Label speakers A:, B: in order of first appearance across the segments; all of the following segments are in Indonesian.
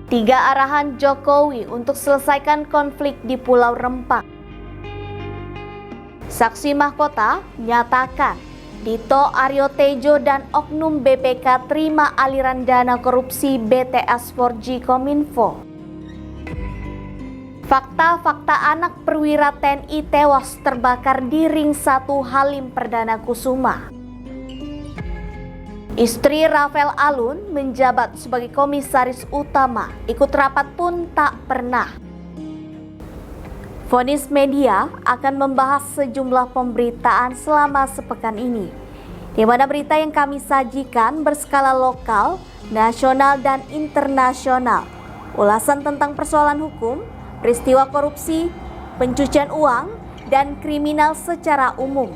A: 3 arahan Jokowi untuk selesaikan konflik di Pulau Rempang. Saksi mahkota menyatakan Dito Aryo Tejo dan oknum BPK terima aliran dana korupsi BTS 4G Kominfo. Fakta-fakta anak perwira TNI tewas terbakar di Ring 1 Halim Perdana Kusuma. Istri Rafael Alun menjabat sebagai komisaris utama, ikut rapat pun tak pernah. Vonis Media akan membahas sejumlah pemberitaan selama sepekan ini, di mana berita yang kami sajikan berskala lokal, nasional, dan internasional. Ulasan tentang persoalan hukum, peristiwa korupsi, pencucian uang, dan kriminal secara umum.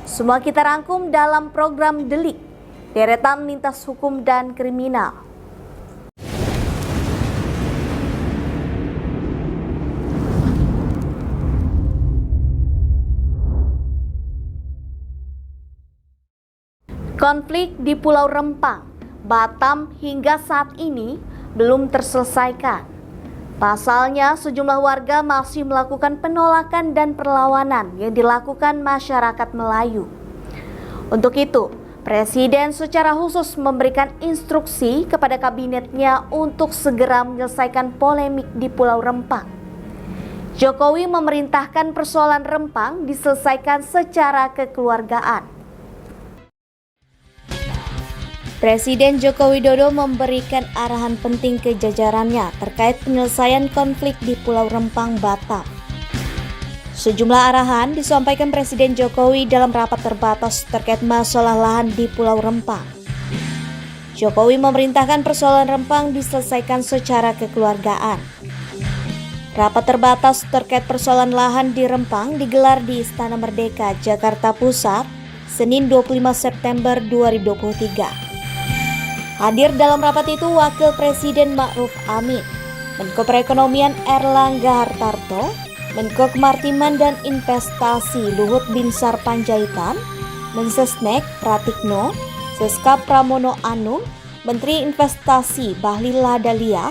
A: Semua kita rangkum dalam program Delik, deretan lintas hukum dan kriminal. Konflik di Pulau Rempang, Batam hingga saat ini belum terselesaikan. Pasalnya, sejumlah warga masih melakukan penolakan dan perlawanan yang dilakukan masyarakat Melayu. Untuk itu, Presiden secara khusus memberikan instruksi kepada kabinetnya untuk segera menyelesaikan polemik di Pulau Rempang. Jokowi memerintahkan persoalan Rempang diselesaikan secara kekeluargaan. Presiden Joko Widodo memberikan arahan penting ke jajarannya terkait penyelesaian konflik di Pulau Rempang, Batam. Sejumlah arahan disampaikan Presiden Jokowi dalam rapat terbatas terkait masalah lahan di Pulau Rempang. Jokowi memerintahkan persoalan Rempang diselesaikan secara kekeluargaan. Rapat terbatas terkait persoalan lahan di Rempang digelar di Istana Merdeka, Jakarta Pusat, Senin 25 September 2023. Hadir dalam rapat itu Wakil Presiden Ma'ruf Amin, Menko Perekonomian Erlangga Hartarto, Menko Kemaritiman dan Investasi Luhut Binsar Panjaitan, Mensesnek Pratikno, Seskap Pramono Anung, Menteri Investasi Bahlil Lahadalia,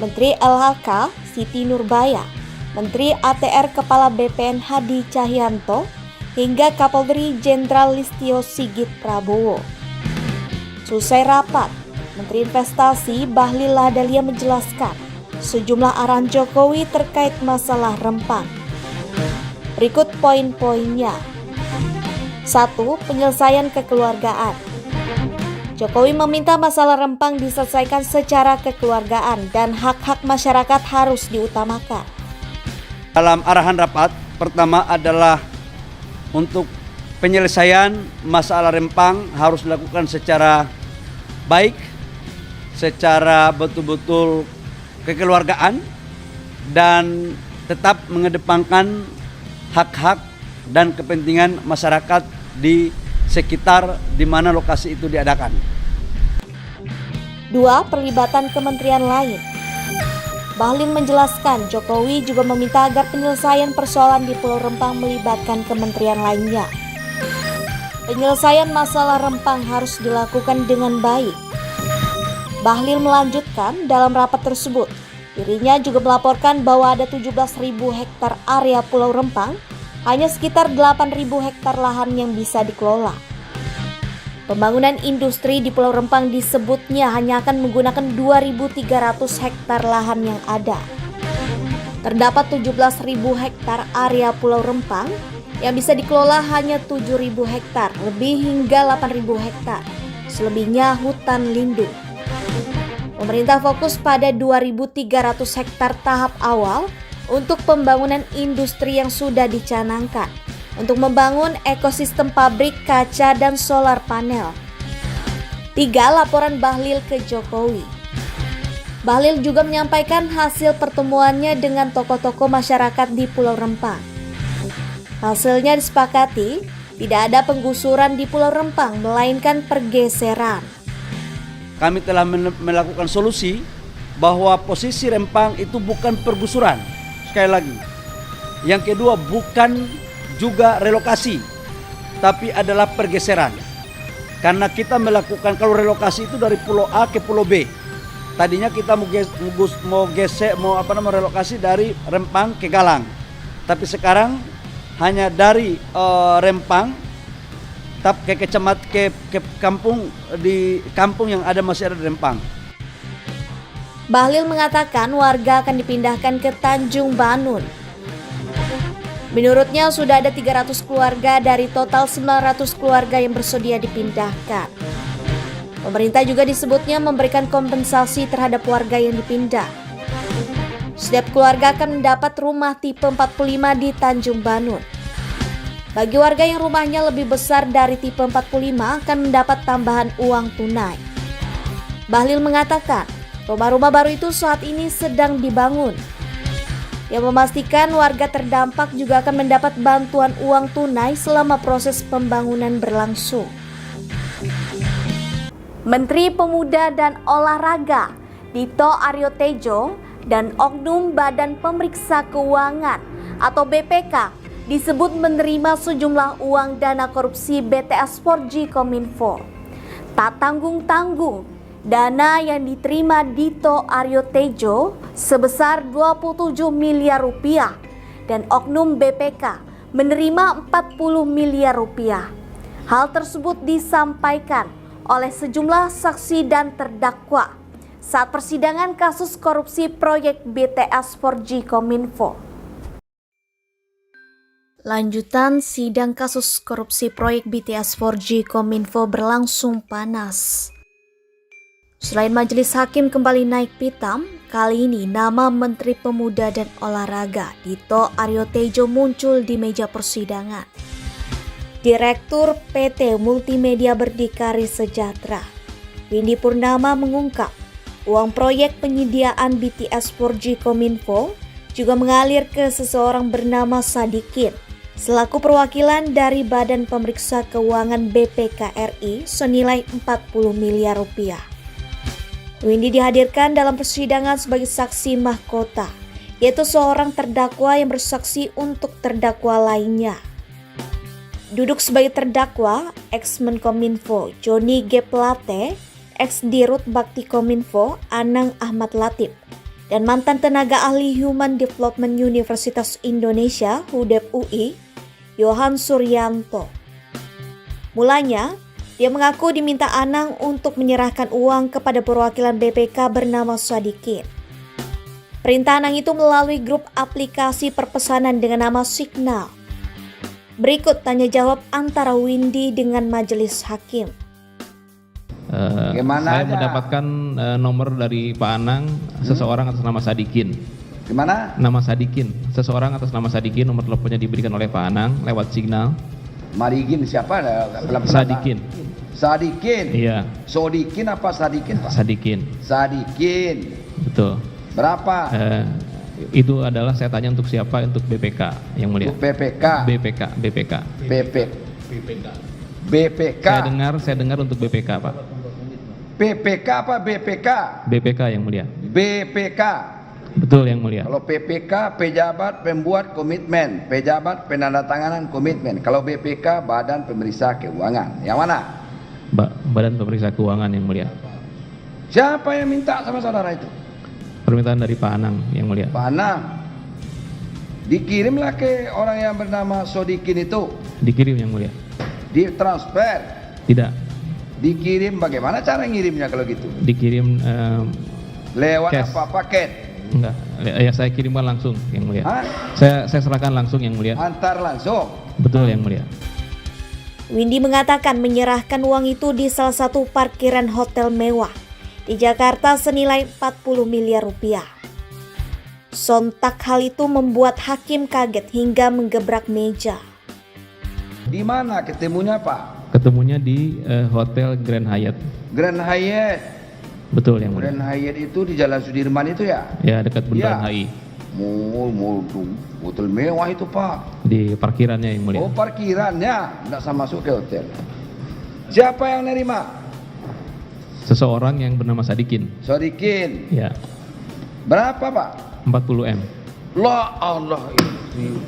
A: Menteri LHK Siti Nurbaya, Menteri ATR Kepala BPN Hadi Cahyanto, hingga Kapolri Jenderal Listio Sigit Prabowo. Selesai rapat, Menteri Investasi Bahlil Lahadalia menjelaskan sejumlah arahan Jokowi terkait masalah Rempang. Berikut poin-poinnya. 1. Penyelesaian kekeluargaan. Jokowi meminta masalah Rempang diselesaikan secara kekeluargaan dan hak-hak masyarakat harus diutamakan.
B: Dalam arahan rapat, pertama adalah untuk penyelesaian masalah Rempang harus dilakukan secara baik, secara betul-betul kekeluargaan, dan tetap mengedepankan hak-hak dan kepentingan masyarakat di sekitar di mana lokasi itu diadakan.
A: 2. Perlibatan kementerian lain. Bahlil menjelaskan Jokowi juga meminta agar penyelesaian persoalan di Pulau Rempang melibatkan kementerian lainnya. Penyelesaian masalah Rempang harus dilakukan dengan baik. Bahlil melanjutkan dalam rapat tersebut, dirinya juga melaporkan bahwa ada 17.000 hektar area Pulau Rempang, hanya sekitar 8.000 hektar lahan yang bisa dikelola. Pembangunan industri di Pulau Rempang disebutnya hanya akan menggunakan 2.300 hektar lahan yang ada. Terdapat 17.000 hektar area Pulau Rempang yang bisa dikelola hanya 7.000 hektar, lebih hingga 8.000 hektar. Selebihnya hutan lindung. Pemerintah fokus pada 2.300 hektar tahap awal untuk pembangunan industri yang sudah dicanangkan untuk membangun ekosistem pabrik kaca dan solar panel. 3. Laporan Bahlil ke Jokowi. Bahlil juga menyampaikan hasil pertemuannya dengan tokoh-tokoh masyarakat di Pulau Rempang. Hasilnya disepakati tidak ada penggusuran di Pulau Rempang, melainkan pergeseran.
B: Kami telah melakukan solusi bahwa posisi Rempang itu bukan pergusuran. Sekali lagi. Yang kedua, bukan juga relokasi, tapi adalah pergeseran. Karena kita melakukan, kalau relokasi itu dari pulau A ke pulau B. Tadinya kita mau relokasi dari Rempang ke Galang. Tapi sekarang hanya dari Rempang ke kampung yang masih ada di Rempang.
A: Bahlil mengatakan warga akan dipindahkan ke Tanjung Banun. Menurutnya sudah ada 300 keluarga dari total 900 keluarga yang bersedia dipindahkan. Pemerintah juga disebutnya memberikan kompensasi terhadap warga yang dipindah. Setiap keluarga akan mendapat rumah tipe 45 di Tanjung Banun. Bagi warga yang rumahnya lebih besar dari tipe 45 akan mendapat tambahan uang tunai. Bahlil mengatakan, rumah-rumah baru itu saat ini sedang dibangun. Yang memastikan warga terdampak juga akan mendapat bantuan uang tunai selama proses pembangunan berlangsung. Menteri Pemuda dan Olahraga Dito Aryo Tejo dan Oknum Badan Pemeriksa Keuangan atau BPK disebut menerima sejumlah uang dana korupsi BTS 4G Kominfo. Tak tanggung-tanggung, dana yang diterima Dito Aryo Tejo sebesar 27 miliar rupiah dan oknum BPK menerima 40 miliar rupiah. Hal tersebut disampaikan oleh sejumlah saksi dan terdakwa saat persidangan kasus korupsi proyek BTS 4G Kominfo. Lanjutan sidang kasus korupsi proyek BTS 4G Kominfo berlangsung panas. Selain majelis hakim kembali naik pitam, kali ini nama Menteri Pemuda dan Olahraga Dito Aryo Tejo muncul di meja persidangan. Direktur PT Multimedia Berdikari Sejahtera, Windy Purnama mengungkap, uang proyek penyediaan BTS 4G Kominfo juga mengalir ke seseorang bernama Sadikin, selaku perwakilan dari Badan Pemeriksa Keuangan BPK-RI senilai 40 miliar rupiah. Windy dihadirkan dalam persidangan sebagai saksi mahkota, yaitu seorang terdakwa yang bersaksi untuk terdakwa lainnya. Duduk sebagai terdakwa, ex-Menkominfo Johnny G. Plate, ex-Dirut Bakti Kominfo Anang Ahmad Latif, dan mantan tenaga ahli Human Development Universitas Indonesia (HUDEP UI) Yohan Suryanto. Mulanya, dia mengaku diminta Anang untuk menyerahkan uang kepada perwakilan BPK bernama Sadikin. Perintah Anang itu melalui grup aplikasi perpesanan dengan nama Signal. Berikut tanya jawab antara Windy dengan majelis hakim.
C: Saya mendapatkan nomor dari Pak Anang, seseorang atas nama Sadikin.
D: Gimana?
C: Nama Sadikin, seseorang atas nama Sadikin, nomor teleponnya diberikan oleh Pak Anang lewat Signal.
D: Marigin siapa?
C: Sadikin.
D: Sadikin.
C: Iya.
D: Sodikin apa Sadikin, Pak?
C: Sadikin.
D: Sadikin.
C: Betul.
D: Berapa?
C: Itu adalah saya tanya untuk siapa, untuk BPK yang mulia.
D: Untuk BPK.
C: BPK.
D: BPK.
C: Saya dengar untuk BPK, Pak.
D: PPK apa BPK?
C: BPK yang mulia.
D: BPK.
C: Betul yang mulia.
D: Kalau PPK pejabat pembuat komitmen, pejabat penandatanganan komitmen. Kalau BPK Badan Pemeriksa Keuangan. Yang mana?
C: Badan Pemeriksa Keuangan yang mulia.
D: Siapa yang minta sama saudara itu?
C: Permintaan dari Pak Anang yang mulia.
D: Pak Anang. Dikirimlah ke orang yang bernama Sodikin itu.
C: Dikirim yang mulia.
D: Ditransfer.
C: Tidak.
D: Dikirim, bagaimana cara ngirimnya kalau gitu?
C: Dikirim
D: lewat
C: cash.
D: apa, paket?
C: Enggak, ya saya kirimkan langsung yang mulia.
D: Hah?
C: Saya serahkan langsung yang mulia.
D: Antar langsung.
C: Betul yang mulia.
A: Windy mengatakan menyerahkan uang itu di salah satu parkiran hotel mewah di Jakarta senilai 40 miliar rupiah. Sontak hal itu membuat hakim kaget hingga menggebrak meja.
D: Di mana ketemunya, Pak?
C: Ketemunya di Hotel Grand Hyatt.
D: Grand Hyatt.
C: Betul yang mulia.
D: Grand Hyatt itu di Jalan Sudirman itu ya?
C: Ya, dekat Bundaran
D: Ya.
C: HI.
D: Mall hotel mewah itu, Pak.
C: Di parkirannya yang mulia.
D: Oh, parkirannya, enggak sama masuk ke hotel. Siapa yang nerima?
C: Seseorang yang bernama Sadikin.
D: Sodikin.
C: Ya,
D: Berapa, Pak?
C: 40 M.
D: La Allah ini.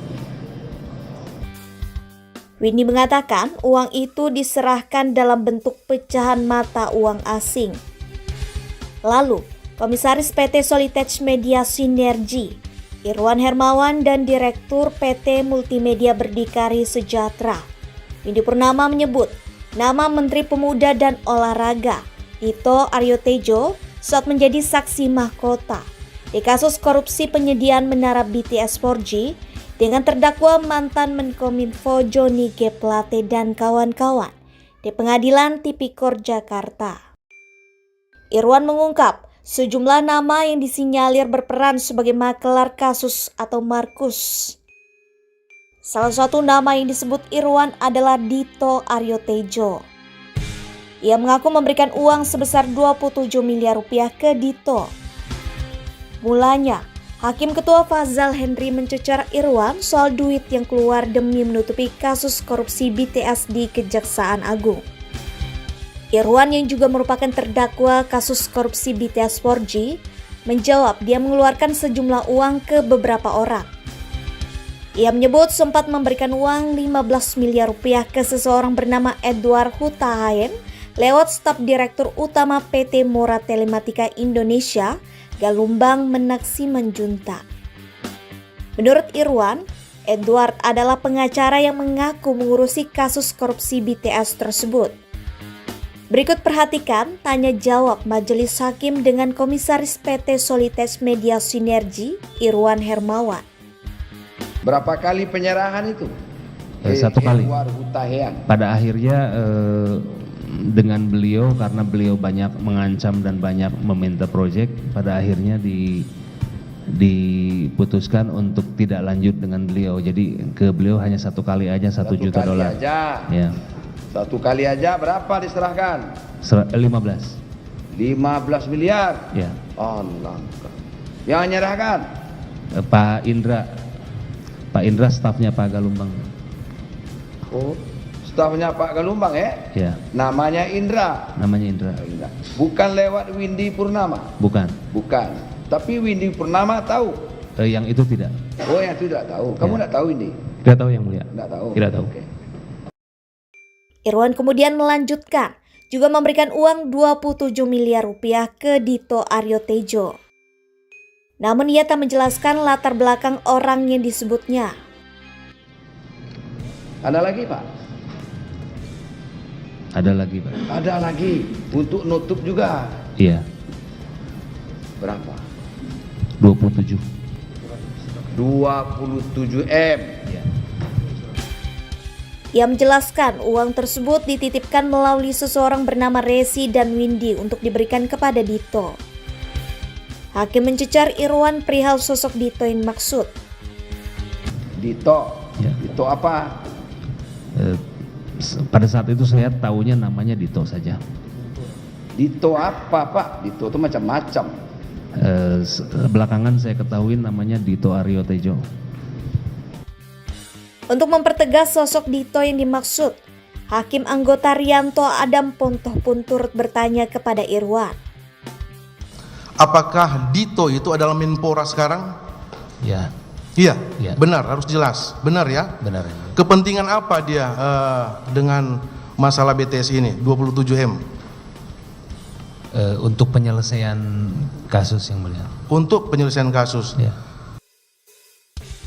A: Windy mengatakan uang itu diserahkan dalam bentuk pecahan mata uang asing. Lalu, Komisaris PT Solitex Media Sinergi, Irwan Hermawan, dan Direktur PT Multimedia Berdikari Sejahtera, Windy Purnama menyebut nama Menteri Pemuda dan Olahraga, Dito Aryo Tejo, saat menjadi saksi mahkota di kasus korupsi penyediaan menara BTS 4G dengan terdakwa mantan Menkominfo Johnny G. Plate dan kawan-kawan di Pengadilan Tipikor Jakarta. Irwan mengungkap sejumlah nama yang disinyalir berperan sebagai makelar kasus atau Markus. Salah satu nama yang disebut Irwan adalah Dito Aryo Tejo. Ia mengaku memberikan uang sebesar 27 miliar rupiah ke Dito. Mulanya, Hakim Ketua Fazal Henry mencecar Irwan soal duit yang keluar demi menutupi kasus korupsi BTS di Kejaksaan Agung. Irwan yang juga merupakan terdakwa kasus korupsi BTS 4G menjawab dia mengeluarkan sejumlah uang ke beberapa orang. Ia menyebut sempat memberikan uang 15 miliar rupiah ke seseorang bernama Edward Hutahayan lewat staf Direktur Utama PT Mora Telematika Indonesia, Galumbang Menaksi Manjunta. Menurut Irwan, Edward adalah pengacara yang mengaku mengurusi kasus korupsi BTS tersebut. Berikut perhatikan tanya jawab Majelis Hakim dengan Komisaris PT Solitex Media Sinergi, Irwan Hermawan.
D: Berapa kali penyerahan itu?
C: Satu kali.
D: Edward Hutahayan.
C: Pada akhirnya dengan beliau, karena beliau banyak mengancam dan banyak meminta proyek, pada akhirnya diputuskan untuk tidak lanjut dengan beliau. Jadi ke beliau hanya satu kali aja, $1 juta.
D: Aja.
C: Ya.
D: Satu kali aja berapa diserahkan?
C: 15.
D: 15 miliar.
C: Ya.
D: Allah. Yang menyerahkan?
C: Pak Indra stafnya Pak Galumbang.
D: Oh, stafnya Pak Galumbang ya?
C: Ya.
D: Namanya Indra.
C: Namanya Indra.
D: Bukan lewat Windy Purnama.
C: Bukan.
D: Bukan. Tapi Windy Purnama tahu.
C: Yang itu tidak.
D: Oh, yang itu tidak tahu. Kamu tidak tahu Windy?
C: Tidak tahu yang mulia.
D: Tidak tahu.
C: Tidak tahu.
D: Okay.
A: Irwan kemudian melanjutkan juga memberikan uang 27 miliar rupiah ke Dito Aryo Tejo. Namun ia tak menjelaskan latar belakang orang yang disebutnya.
D: Ada lagi Pak?
C: Ada lagi Pak.
D: Ada lagi. Untuk nutup juga.
C: Iya.
D: Berapa?
C: 27.
D: 27 M.
C: Iya.
A: Ia menjelaskan uang tersebut dititipkan melalui seseorang bernama Resi dan Windy untuk diberikan kepada Dito. Hakim mencecar Irwan perihal sosok Dito yang maksud.
D: Dito.
C: Ya.
D: Dito apa?
C: Pada saat itu saya tahunya namanya Dito saja.
D: Dito apa Pak? Dito itu macam-macam.
C: Belakangan saya ketahui namanya Dito Aryo Tejo.
A: Untuk mempertegas sosok Dito yang dimaksud, Hakim anggota Rianto Adam Pontoh pun turut bertanya kepada Irwan.
E: Apakah Dito itu adalah Menpora sekarang?
C: Ya.
E: Iya,
C: Ya.
E: Benar, harus jelas. Benar ya?
C: Benar.
E: Kepentingan apa dia dengan masalah BTS ini, 27M?
F: Untuk penyelesaian kasus yang mulia.
E: Untuk penyelesaian kasus.
F: Ya.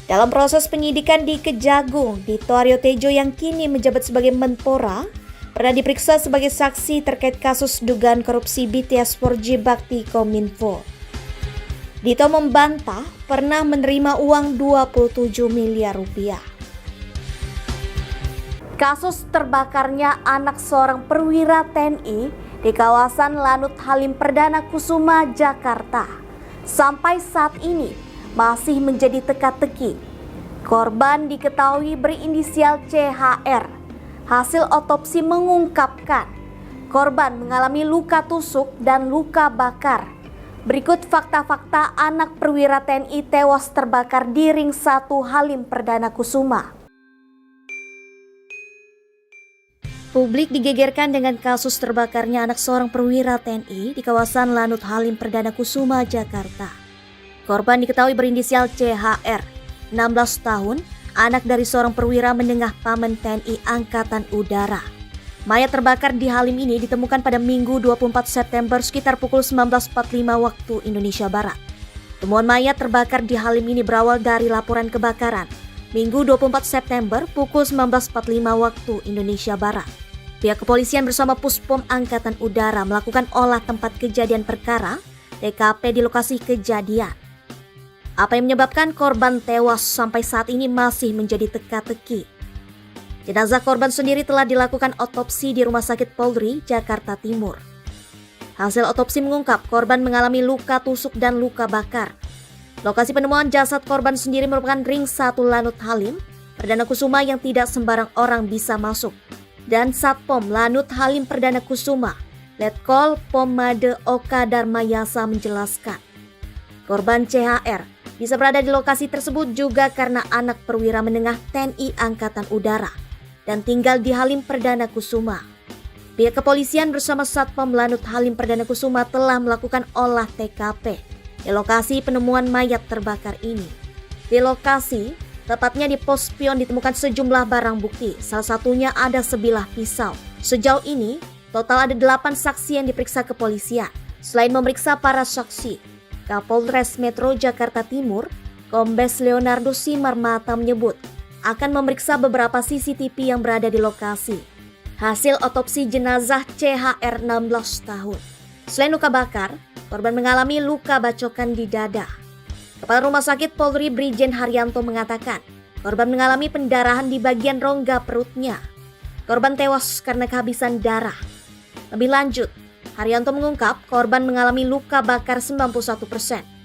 A: Dalam proses penyidikan di Kejagung, Dito Aryo Tejo yang kini menjabat sebagai Menpora pernah diperiksa sebagai saksi terkait kasus dugaan korupsi BTS 4G Bakti Kominfo. Dito membantah pernah menerima uang 27 miliar rupiah. Kasus terbakarnya anak seorang perwira TNI di kawasan Lanut Halim Perdana Kusuma, Jakarta sampai saat ini masih menjadi teka-teki. Korban diketahui berinisial CHR. Hasil otopsi mengungkapkan korban mengalami luka tusuk dan luka bakar. Berikut fakta-fakta anak perwira TNI tewas terbakar di Ring 1 Halim Perdana Kusuma. Publik digegerkan dengan kasus terbakarnya anak seorang perwira TNI di kawasan Lanut Halim Perdana Kusuma, Jakarta. Korban diketahui berinisial CHR, 16 tahun, anak dari seorang perwira menengah Pamen TNI Angkatan Udara. Mayat terbakar di Halim ini ditemukan pada Minggu 24 September sekitar pukul 19.45 waktu Indonesia Barat. Temuan mayat terbakar di Halim ini berawal dari laporan kebakaran Minggu 24 September pukul 19.45 waktu Indonesia Barat. Pihak kepolisian bersama Puspom Angkatan Udara melakukan olah tempat kejadian perkara TKP di lokasi kejadian. Apa yang menyebabkan korban tewas sampai saat ini masih menjadi teka-teki. Jenazah korban sendiri telah dilakukan otopsi di Rumah Sakit Polri, Jakarta Timur. Hasil otopsi mengungkap korban mengalami luka tusuk dan luka bakar. Lokasi penemuan jasad korban sendiri merupakan Ring 1 Lanut Halim, Perdana Kusuma yang tidak sembarang orang bisa masuk. Dan Satpom Lanut Halim Perdana Kusuma, Letkol Pom Made Oka Darmayasa menjelaskan. Korban CHR bisa berada di lokasi tersebut juga karena anak perwira menengah TNI Angkatan Udara dan tinggal di Halim Perdana Kusuma. Pihak kepolisian bersama Satpam Lanut Halim Perdana Kusuma telah melakukan olah TKP di lokasi penemuan mayat terbakar ini. Di lokasi, tepatnya di pos spion ditemukan sejumlah barang bukti, salah satunya ada sebilah pisau. Sejauh ini, total ada 8 saksi yang diperiksa kepolisian. Selain memeriksa para saksi, Kapolres Metro Jakarta Timur, Kombes Leonardo Simarmata menyebut akan memeriksa beberapa CCTV yang berada di lokasi. Hasil otopsi jenazah CHR 16 tahun. Selain luka bakar, korban mengalami luka bacokan di dada. Kepala Rumah Sakit Polri Brigjen Haryanto mengatakan, korban mengalami pendarahan di bagian rongga perutnya. Korban tewas karena kehabisan darah. Lebih lanjut, Haryanto mengungkap korban mengalami luka bakar 91%.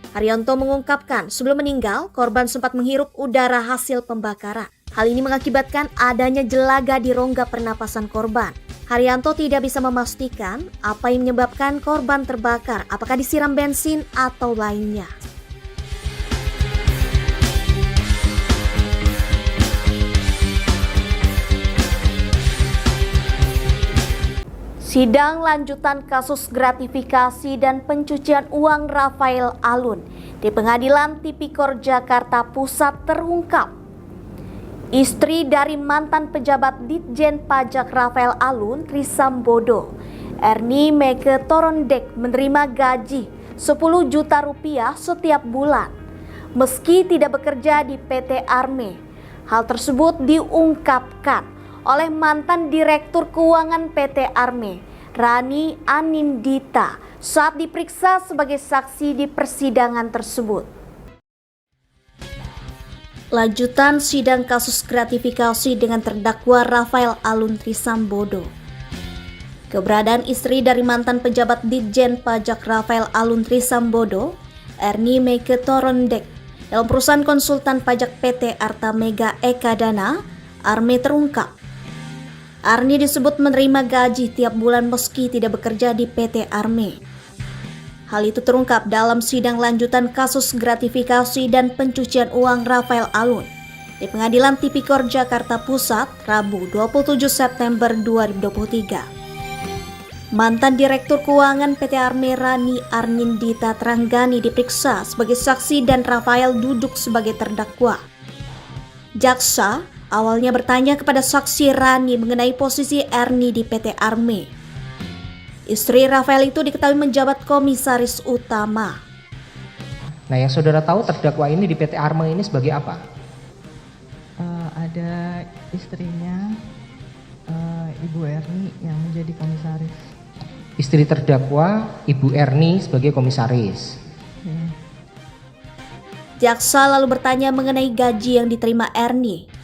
A: Haryanto mengungkapkan sebelum meninggal, korban sempat menghirup udara hasil pembakaran. Hal ini mengakibatkan adanya jelaga di rongga pernapasan korban. Haryanto tidak bisa memastikan apa yang menyebabkan korban terbakar, apakah disiram bensin atau lainnya. Sidang lanjutan kasus gratifikasi dan pencucian uang Rafael Alun di Pengadilan Tipikor Jakarta Pusat terungkap. Istri dari mantan pejabat Ditjen Pajak Rafael Alun, Trisambodo, Ernie Meke Torondek menerima gaji 10 juta rupiah setiap bulan meski tidak bekerja di PT Arme. Hal tersebut diungkapkan oleh mantan Direktur Keuangan PT Arme, Rani Anindita, saat diperiksa sebagai saksi di persidangan tersebut. Lanjutan sidang kasus gratifikasi dengan terdakwa Rafael Alun Trisambodo. Keberadaan istri dari mantan pejabat Ditjen Pajak Rafael Alun Trisambodo, Ernie Meke Torondek, dalam perusahaan konsultan pajak PT Arta Mega Eka Dana, Arme terungkap. Arnie disebut menerima gaji tiap bulan meski tidak bekerja di PT Arme. Hal itu terungkap dalam sidang lanjutan kasus gratifikasi dan pencucian uang Rafael Alun di Pengadilan Tipikor Jakarta Pusat, Rabu 27 September 2023. Mantan Direktur Keuangan PT Arme Rani Arnindita Tranggani diperiksa sebagai saksi dan Rafael duduk sebagai terdakwa. Jaksa awalnya bertanya kepada saksi Rani mengenai posisi Ernie di PT Arme. Istri Rafael itu diketahui menjabat komisaris utama.
G: Nah, yang saudara tahu terdakwa ini di PT Arme ini sebagai apa?
H: Ada istrinya, Ibu Ernie yang menjadi komisaris.
G: Istri terdakwa, Ibu Ernie sebagai komisaris.
A: Jaksa lalu bertanya mengenai gaji yang diterima Ernie.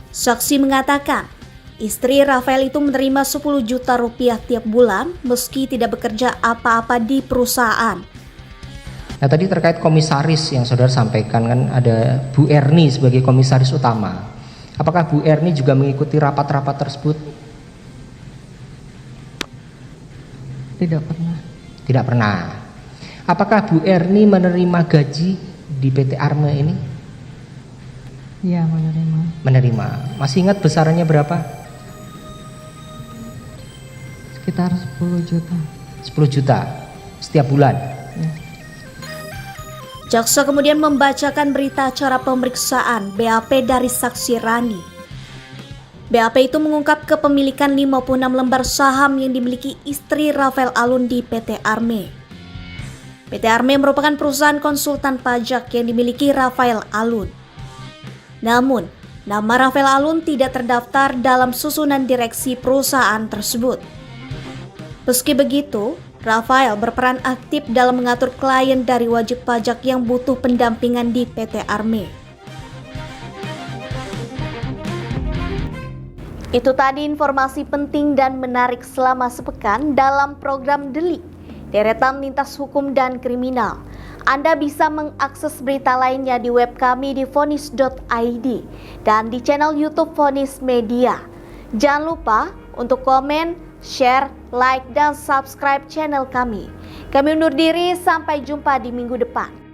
A: Saksi mengatakan, istri Rafael itu menerima 10 juta rupiah tiap bulan meski tidak bekerja apa-apa di perusahaan.
G: Nah, tadi terkait komisaris yang saudara sampaikan kan ada Bu Ernie sebagai komisaris utama. Apakah Bu Ernie juga mengikuti rapat-rapat tersebut?
H: Tidak pernah.
G: Tidak pernah. Apakah Bu Ernie menerima gaji di PT Arme ini?
H: Iya, menerima.
G: Menerima. Masih ingat besarannya berapa?
H: Sekitar 10 juta.
G: 10 juta setiap bulan.
H: Ya.
A: Jaksa kemudian membacakan berita acara pemeriksaan BAP dari saksi Rani. BAP itu mengungkap kepemilikan 56 lembar saham yang dimiliki istri Rafael Alun di PT Arme. PT Arme merupakan perusahaan konsultan pajak yang dimiliki Rafael Alun. Namun, nama Rafael Alun tidak terdaftar dalam susunan direksi perusahaan tersebut. Meski begitu, Rafael berperan aktif dalam mengatur klien dari wajib pajak yang butuh pendampingan di PT Arme. Itu tadi informasi penting dan menarik selama sepekan dalam program Delik, Deretan Lintas Hukum dan Kriminal. Anda bisa mengakses berita lainnya di web kami di vonis.id dan di channel YouTube Vonis Media. Jangan lupa untuk komen, share, like, dan subscribe channel kami. Kami undur diri, sampai jumpa di minggu depan.